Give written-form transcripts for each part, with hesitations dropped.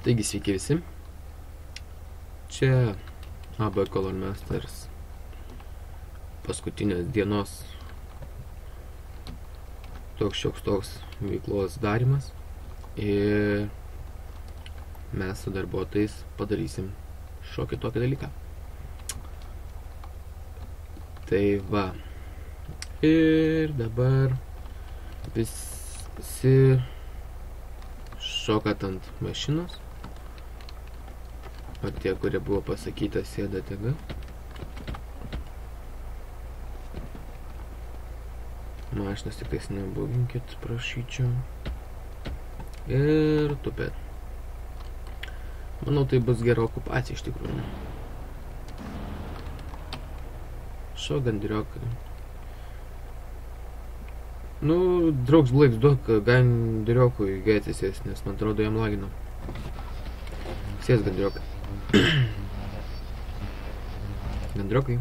Taigi sveiki visi. Čia AB Color Masters paskutinės dienos toks veiklos darimas. Ir mes su darbuotojais padarysim šokį tokį dalyką. Tai va. Ir dabar visi šokat ant mašinos. O tie, kurie buvo pasakyta, sėdate gal. Mašinas tik tais nebūginkit, prašyčiau. Ir tupėt. Manau, tai bus gera okupacija iš tikrųjų. Šok gandriokai. Nu, draugs Blaiks duok gandriokui gėtis, nes man atrodo jam lagino. Sės gandriokai. Gandriokai.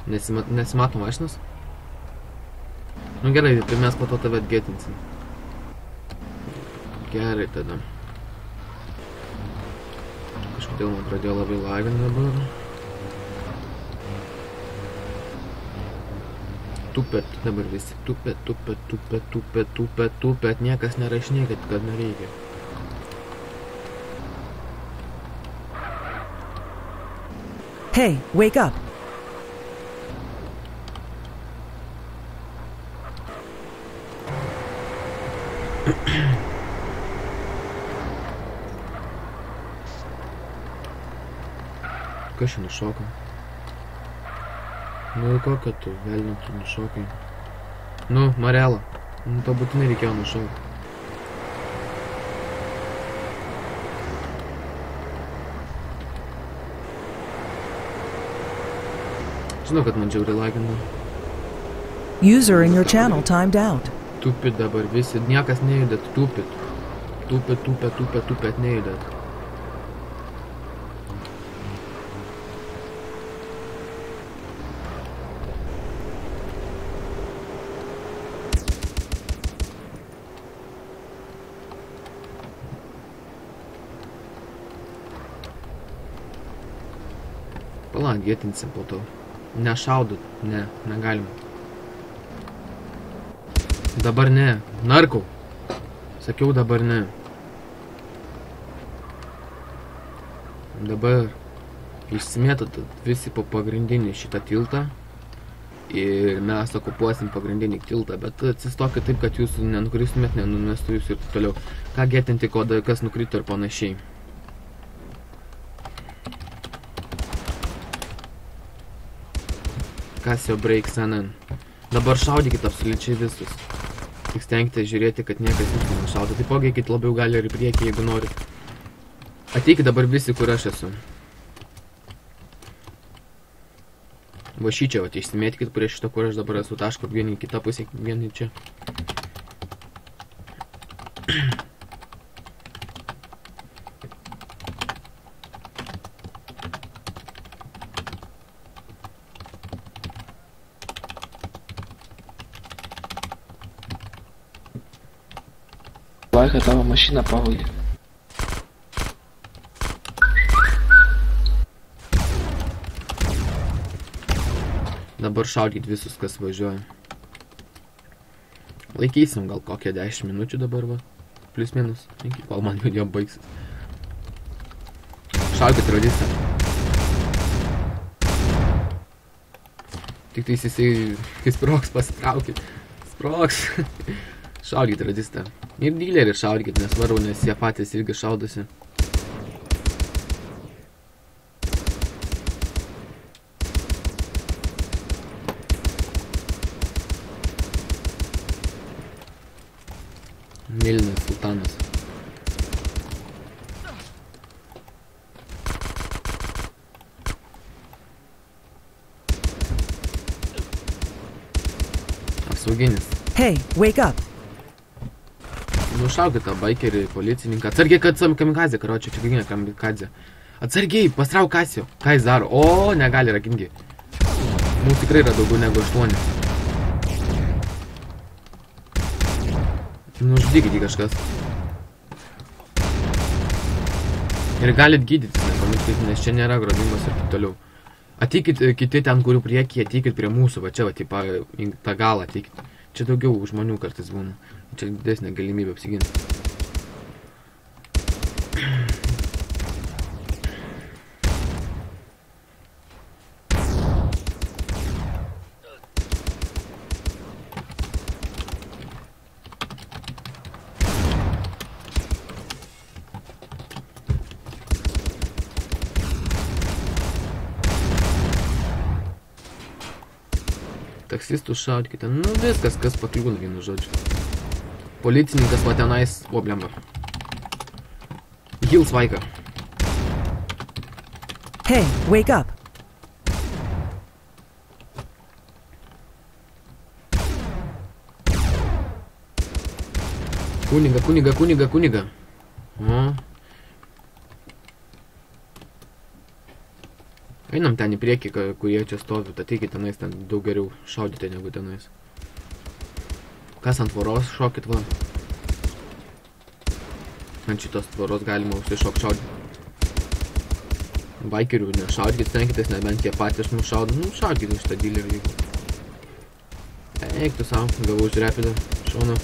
Nesimato mašinas? Nu gerai, tai mes po to tave atgėtinsim. Gerai tada. Kažkodėl man pradėjo labai lagint dabar. Tupet dabar visi. Tupet. Niekas nerašinėkit, kad nereikia. Hey, wake up! Kas čia nušoka? Nu, kokia tu, velnio tu nušokai. Nu, Marela. Nu, to būtinai reikėjo nušokti. Žinau, kad man džiauriai lagina. User in your channel timed out. Tupit dabar visi, niekas nejudat, tupit. Tupet, nejudat. Pala, gėtinsim po to. Nešaudot, ne, negalim. Dabar ne, narkau. Sakiau dabar ne. Dabar išsimėtot visi po pagrindinį šitą tiltą. Ir mes okupuosim pagrindinį tiltą, bet atsistokit taip, kad jūs nenukristumėt, nenumestų jūs ir taip toliau. Ką gėtinti, kas nukrito ir panašiai. Kas jau breaks NN. Dabar šaudykit absoliučiai visus. Tik stengite žiūrėti, kad niekas jūsų nešaudo. Taipogi eikit labiau gali ir į priekį, jeigu norit. Ateikit dabar visi, kur aš esu. Va šičia, išsimėtikit prie šito, kur aš dabar esu, taško vieni į kitą pusę, vieni čia. Vaiką tavo mašiną pavogė. Dabar šaudykit visus, kas važiuoja. Laikysim gal kokią 10 minučių dabar, va. Plius minus. Iki kol man video baigsis. Šaudykit radistą. Tik tai jisai sprogs, pasitraukit. Sprogs. Šaudykit radistą. Ir dylerį šaudykit, nesvarbu, nes jie patys irgi šaudosi. Mėlynas sultanas. Apsauginis. Hey, wake up! Nušaukit tą bikerį, policininką. Atsargiai, kad kamikazė, karočią, čia kiekvieną kamikazė. Atsargiai, pastrauk Kasio. Ką jis daro? O, negali ragingi. Mūsų tikrai yra daugiau negu 8. Nužudykit jį kažkas. Ir galit gydytis, nepamirškit, nes čia nėra grobimas ir taip toliau. Ateikit kiti ten, kurių priekyje, ateikit prie mūsų, va čia, va, į tą galą ateikit. Čia daugiau žmonių kartais būna. Čia didesnė galimybė apsiginti. Taksistų šaudkite. Nu viskas, kas pakliūna vienu žodžiu. Policininkas va tenais. O, blemba. Hils vaiką. Hey, wake up. Kuniga. O. Einam ten į priekį, kurie čia stovi, ateikit tenais, ten daug geriau šaudyti negu tenais. Kas ant tvoros šokit, va. Ant šitos tvoros galima užsišok šaudyti. Baikerių nešaudykit, stenkitės, nebent jie patys nušaudo. Nu, šaudykit šitą dylerį. Eik tu savo, gavau už repidą, šauna.